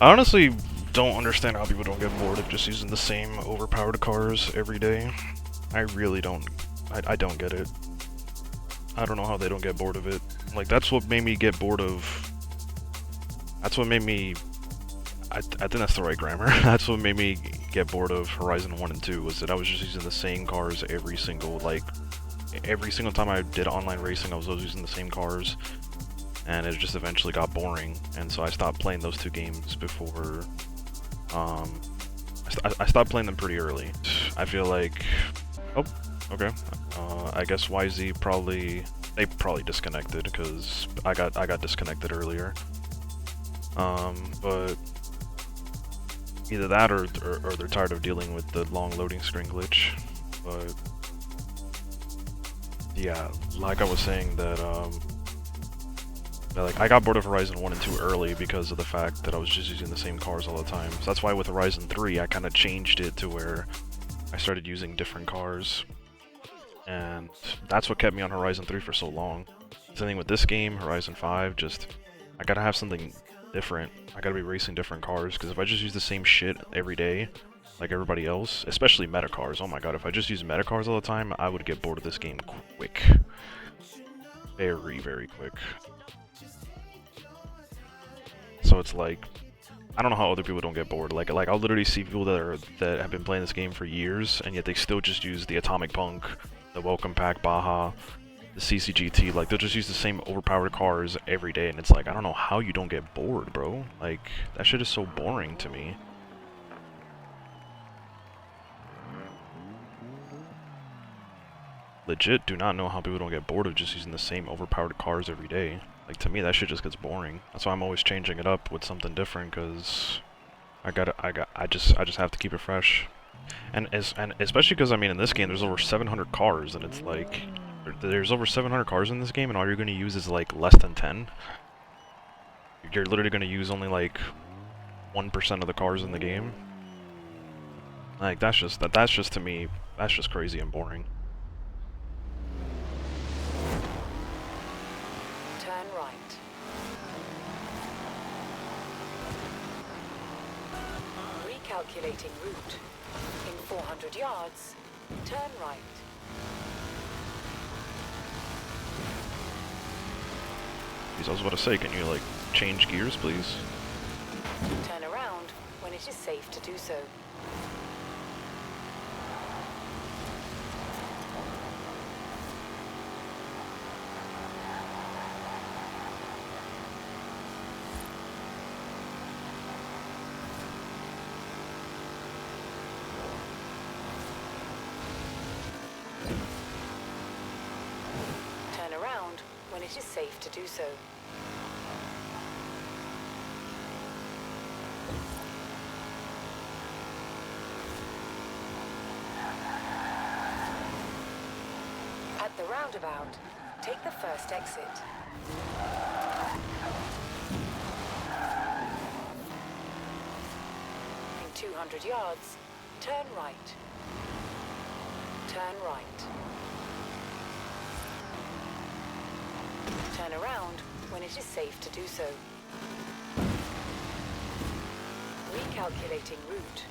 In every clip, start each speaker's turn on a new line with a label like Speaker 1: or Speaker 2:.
Speaker 1: I honestly don't understand how people don't get bored of just using the same overpowered cars every day. I really don't. I don't get it. I don't know how they don't get bored of it. Like, that's what made me get bored of... That's what made me... I think that's the right grammar. That's what made me get bored of Horizon 1 and 2, was that I was just using the same cars every single time I did online racing, I was always using the same cars. And it just eventually got boring, and so I stopped playing those two games before... I stopped playing them pretty early. I feel like... Oh, okay. I guess YZ they probably disconnected, because I got disconnected earlier. But either that or they're tired of dealing with the long loading screen glitch. But yeah, like I was saying that like, I got bored of Horizon 1 and 2 early because of the fact that I was just using the same cars all the time. So that's why with Horizon 3 I kind of changed it to where I started using different cars. And that's what kept me on Horizon 3 for so long. Same thing with this game, Horizon 5, just... I gotta have something different. I gotta be racing different cars, because if I just use the same shit every day, like everybody else, especially meta cars, oh my god, if I just use meta cars all the time, I would get bored of this game quick. Very, very quick. So it's like, I don't know how other people don't get bored. Like I'll literally see people that have been playing this game for years, and yet they still just use the Atomic Punk, the Welcome Pack Baja, the CCGT. Like, they'll just use the same overpowered cars every day, and it's like, I don't know how you don't get bored, bro. Like, that shit is so boring to me. Legit do not know how people don't get bored of just using the same overpowered cars every day. Like, to me, that shit just gets boring. That's why I'm always changing it up with something different, because I just have to keep it fresh. And especially because, I mean, in this game, there's over 700 cars, and it's like, there's over 700 cars in this game, and all you're going to use is, like, less than 10. You're literally going to use only, like, 1% of the cars in the game. Like, that's just, to me, that's just crazy and boring.
Speaker 2: Turn right. Recalculating route. In 400 yards, turn right.
Speaker 1: Jeez, I was about to say, can you, like, change gears, please?
Speaker 2: Turn around when it is safe to do so. Turn around when it is safe to do so. At the roundabout, take the first exit. In 200 yards, turn right. Turn right. Turn around when it is safe to do so. Recalculating route.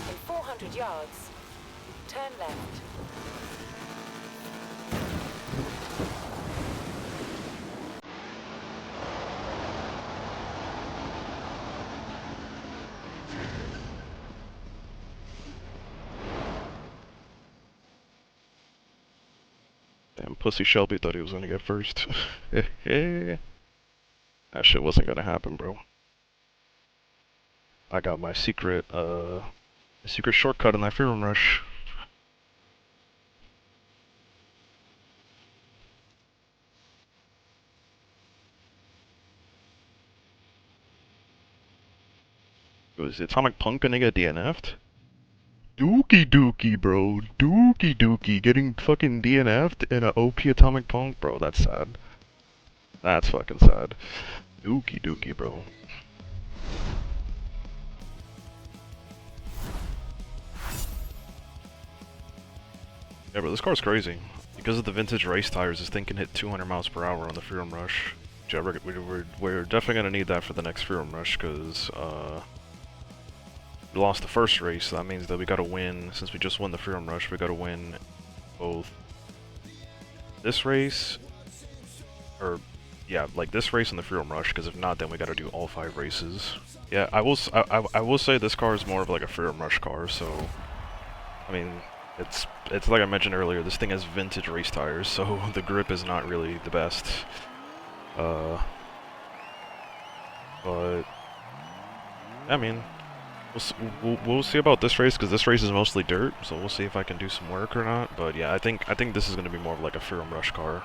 Speaker 2: In 400 yards, turn left.
Speaker 1: Damn, Pussy Shelby thought he was gonna get first. That shit wasn't gonna happen, bro. I got my secret shortcut in that Freedom Rush. Was Atomic Punk gonna get DNF'd? Dookie dookie, bro. Dookie dookie. Getting fucking DNF'd in a OP Atomic Punk? Bro, that's sad. That's fucking sad. Dookie dookie, bro. Yeah, bro, this car's crazy. Because of the vintage race tires, this thing can hit 200 miles per hour on the Freedom Rush. Yeah, we're definitely gonna need that for the next Freedom Rush, because, we lost the first race, so that means that we gotta win, since we just won the Freedom Rush, we gotta win both this race, or, yeah, like this race and the Freedom Rush, because if not, then we gotta do all 5 races. Yeah, I will say this car is more of like a Freedom Rush car, so, I mean, it's like I mentioned earlier, this thing has vintage race tires, so the grip is not really the best. But I mean, we'll see about this race, because this race is mostly dirt, so we'll see if I can do some work or not. But yeah, I think this is gonna be more of like a Freedom Rush car.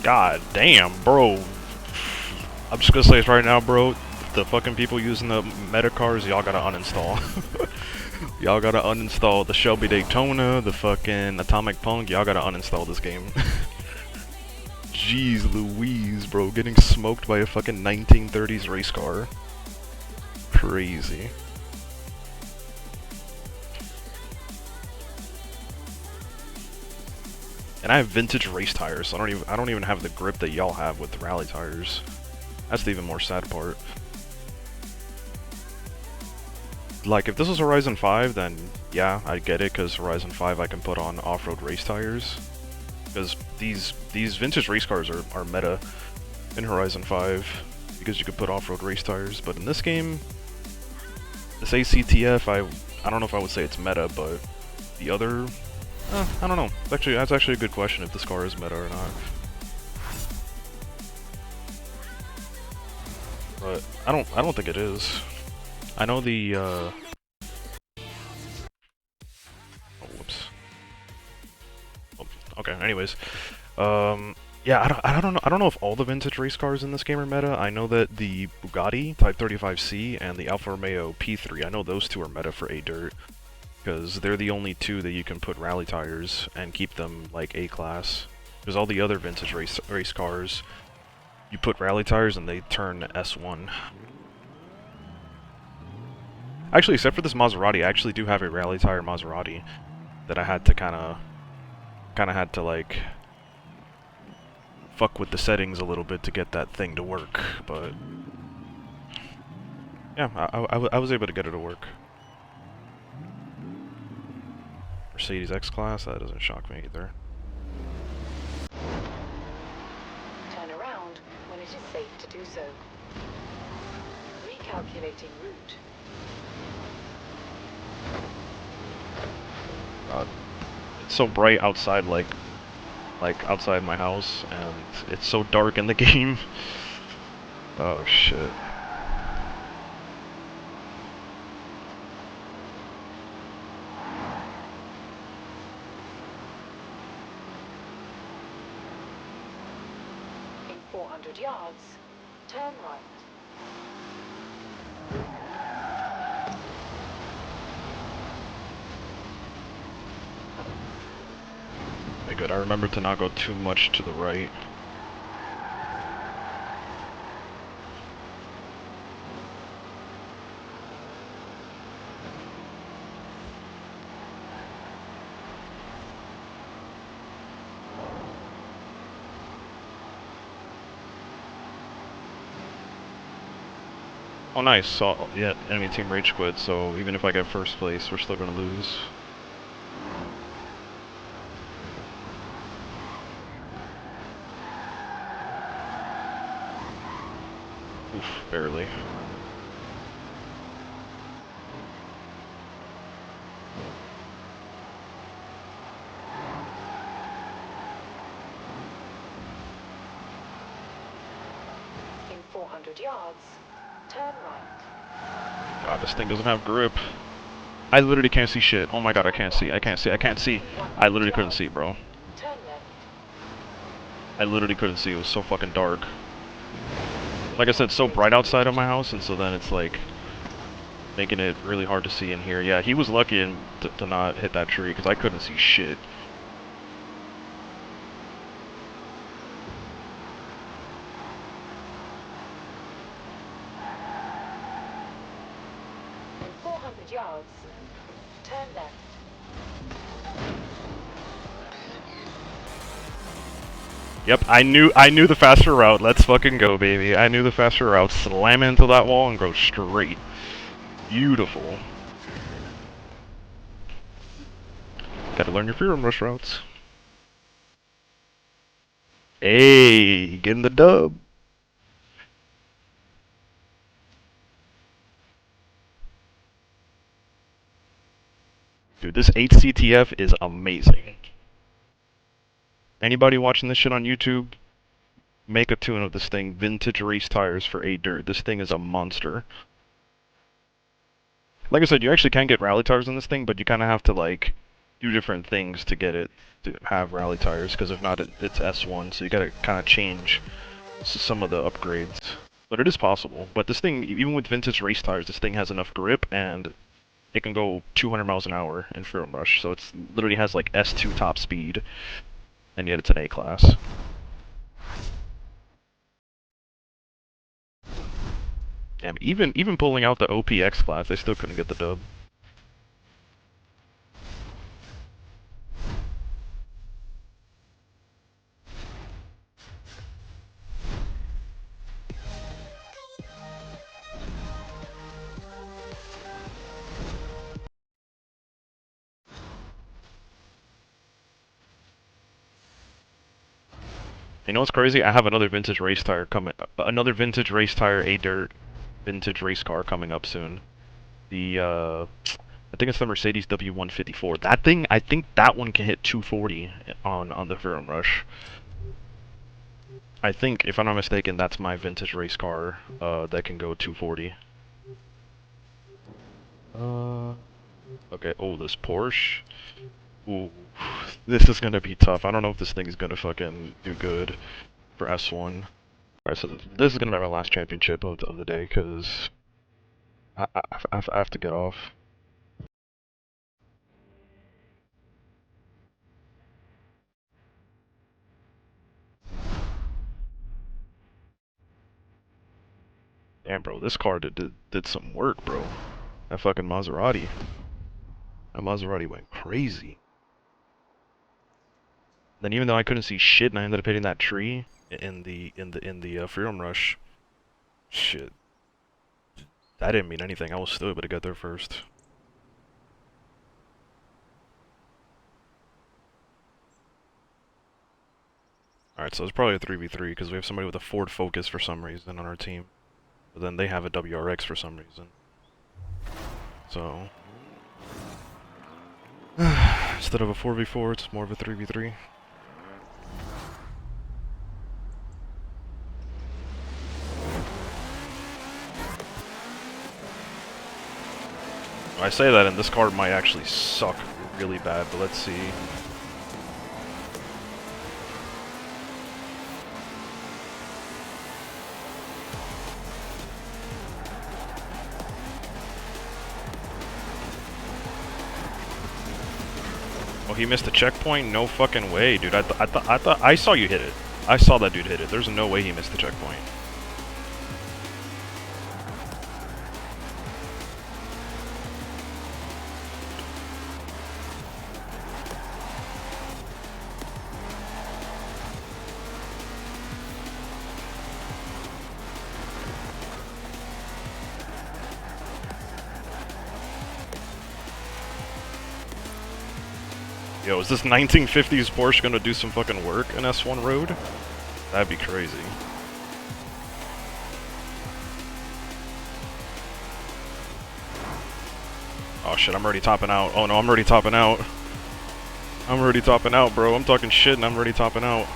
Speaker 1: God damn, bro. I'm just gonna say this right now, bro. The fucking people using the meta cars, y'all gotta uninstall. Y'all gotta uninstall the Shelby Daytona, the fucking Atomic Punk. Y'all gotta uninstall this game. Jeez Louise, bro. Getting smoked by a fucking 1930s race car. Crazy. And I have vintage race tires, so I don't even have the grip that y'all have with the rally tires. That's the even more sad part. like, if this was Horizon 5, then yeah, I get it, because Horizon 5 I can put on off-road race tires. Because these vintage race cars are meta in Horizon 5, because you could put off-road race tires, but in this game, this ACTF, I don't know if I would say it's meta, but the other, I don't know. That's actually a good question if this car is meta or not. But I don't think it is. I know the oh, whoops. Oh, okay, anyways. Yeah, I don't know if all the vintage race cars in this game are meta. I know that the Bugatti 535C and the Alfa Romeo P3, I know those two are meta for A-Dirt, because they're the only two that you can put rally tires and keep them like A-class. Because all the other vintage race cars, you put rally tires and they turn S1. Actually, except for this Maserati, I actually do have a rally tire Maserati that I had to kind of had to like fuck with the settings a little bit to get that thing to work, but yeah, I was able to get it to work. Mercedes X-Class, that doesn't shock me either.
Speaker 2: Turn around when it is safe to do so. Recalculating route.
Speaker 1: It's so bright outside, like outside my house, and it's so dark in the game. Oh shit.
Speaker 2: In 400 yards, turn right.
Speaker 1: Okay, good. I remember to not go too much to the right. Oh nice, so yeah, enemy team rage quit, so even if I get first place, we're still gonna lose. Oof, barely.
Speaker 2: In 400 yards, turn right.
Speaker 1: God, this thing doesn't have grip. I literally can't see shit. Oh my god, I can't see. I can't see. I literally couldn't see, bro.
Speaker 2: Turn left.
Speaker 1: I literally couldn't see. It was so fucking dark. Like I said, it's so bright outside of my house, and so then it's like making it really hard to see in here. Yeah, he was lucky to not hit that tree, because I couldn't see shit.
Speaker 2: In 400 yards, turn left.
Speaker 1: Yep, I knew the faster route. Let's fucking go, baby. I knew the faster route. Slam into that wall and go straight. Beautiful. Gotta learn your freedom rush routes. Hey, getting the dub. Dude, this HCTF is amazing. Anybody watching this shit on YouTube, make a tune of this thing. Vintage race tires for A-Dirt. This thing is a monster. Like I said, you actually can get rally tires in this thing, but you kind of have to, like, do different things to get it to have rally tires, because if not, it's S1, so you gotta kind of change some of the upgrades. But it is possible. But this thing, even with vintage race tires, this thing has enough grip, and it can go 200 miles an hour in Freedom Rush, so it's literally has, like, S2 top speed, and yet it's an A-class. Damn, even pulling out the OPX class, they still couldn't get the dub. You know what's crazy? I have another vintage race tire coming. Another vintage race tire, a dirt vintage race car coming up soon. The I think it's the Mercedes W154. That thing, I think that one can hit 240 on the Verum Rush. I think, if I'm not mistaken, that's my vintage race car that can go 240. Okay. Oh, this Porsche. Ooh, this is gonna be tough. I don't know if this thing is gonna fucking do good for S1. Alright, so this is gonna be my last championship of the day, because I have to get off. Damn, bro, this car did some work, bro. That fucking Maserati. That Maserati went crazy. Then even though I couldn't see shit, and I ended up hitting that tree in the Freedom Rush. Shit, that didn't mean anything. I was still able to get there first. Alright, so it's probably a 3v3 because we have somebody with a Ford Focus for some reason on our team. But then they have a WRX for some reason. So instead of a 4v4, it's more of a 3v3. I say that, and this car might actually suck really bad, but let's see. Oh, he missed the checkpoint? No fucking way, dude. I thought I saw you hit it. I saw that dude hit it. There's no way he missed the checkpoint. Yo, is this 1950s Porsche gonna do some fucking work in S1 road? That'd be crazy. Oh shit, I'm already topping out. Oh no, I'm already topping out. I'm already topping out, bro. I'm talking shit and I'm already topping out.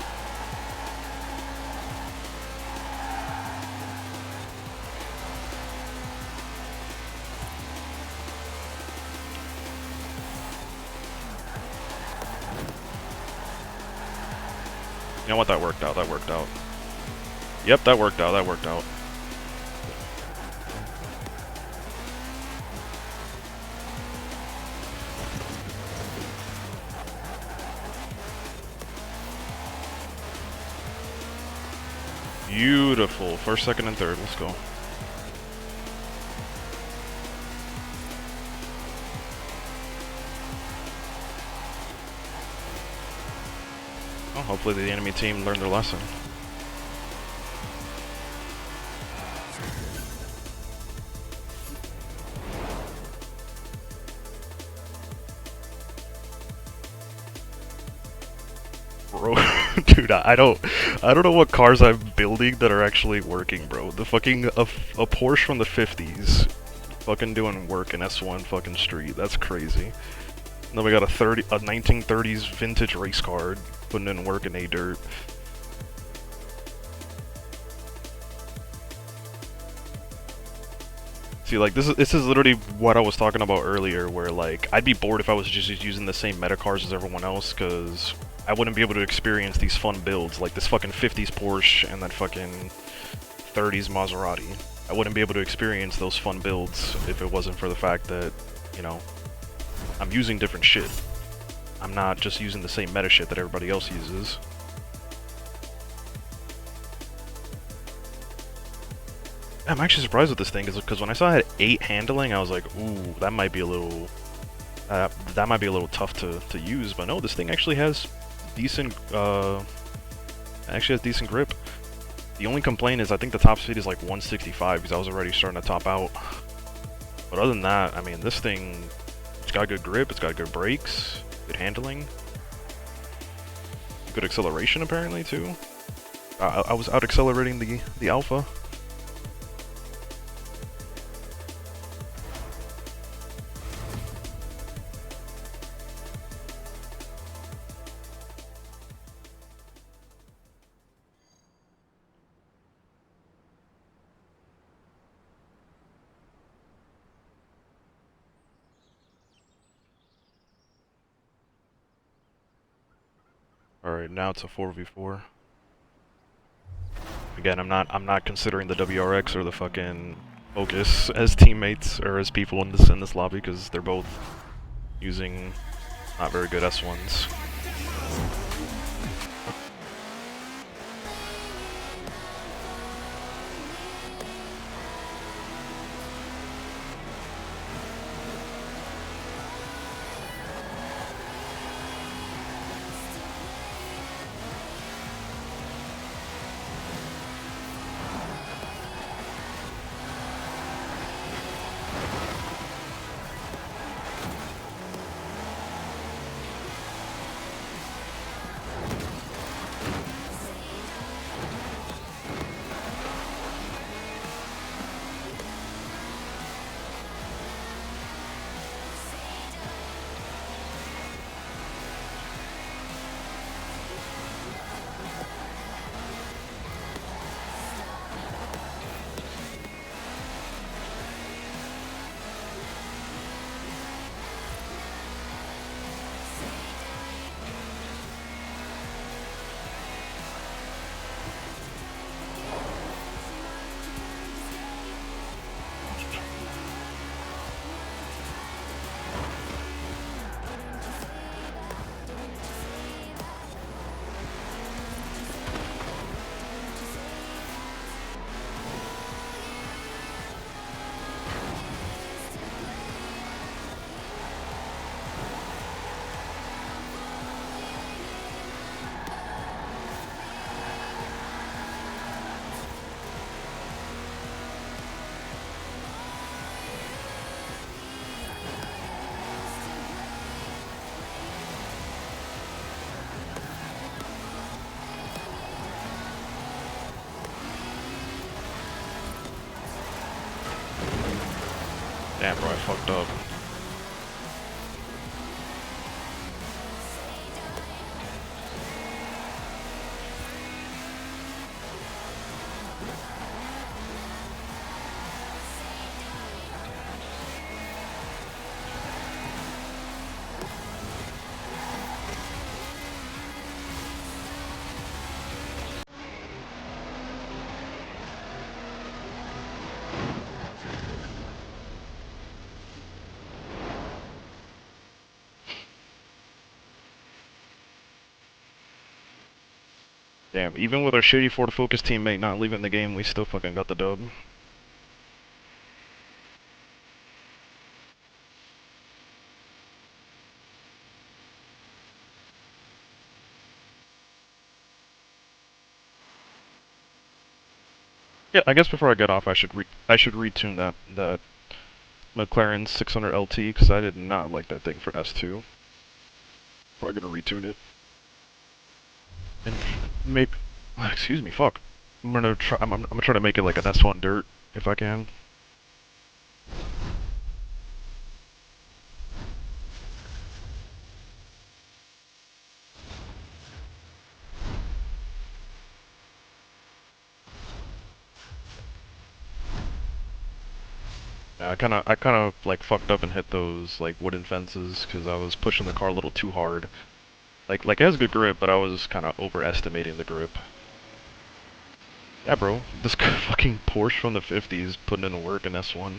Speaker 1: You know what? That worked out. That worked out. Yep, that worked out. That worked out. Beautiful. First, second, and third. Let's go. Well, hopefully the enemy team learned their lesson. Bro, dude, I don't know what cars I'm building that are actually working, bro. The fucking a Porsche from the 50s, fucking doing work in S1 fucking street. That's crazy. And then we got a 1930s vintage race car putting in work in a dirt. See, like this is literally what I was talking about earlier, where like I'd be bored if I was just using the same meta cars as everyone else, because I wouldn't be able to experience these fun builds like this fucking 50s Porsche and that fucking 30s Maserati. I wouldn't be able to experience those fun builds if it wasn't for the fact that, you know, I'm using different shit. I'm not just using the same meta shit that everybody else uses. I'm actually surprised with this thing, because when I saw it had 8 handling, I was like, ooh, that might be a little tough to use. But no, this thing actually has decent decent grip. The only complaint is I think the top speed is like 165, because I was already starting to top out. But other than that, I mean, this thing, it's got good grip, it's got good brakes, good handling, good acceleration apparently too. I was out accelerating the alpha. Alright, now it's a 4v4. Again, I'm not considering the WRX or the fucking Focus as teammates or as people in this lobby because they're both using not very good S1s. Damn, bro, I fucked up. Damn, even with our shitty Ford Focus teammate not leaving the game, we still fucking got the dub. Yeah, I guess before I get off, I should retune that McLaren 600 LT because I did not like that thing for S2. Probably gonna retune it. And maybe, excuse me, fuck. I'm gonna try. I'm gonna try to make it like an S1 dirt if I can. Yeah, I kind of like fucked up and hit those like wooden fences because I was pushing the car a little too hard. Like it has good grip, but I was kind of overestimating the grip. Yeah, bro, this fucking Porsche from the 50s putting in the work in S1.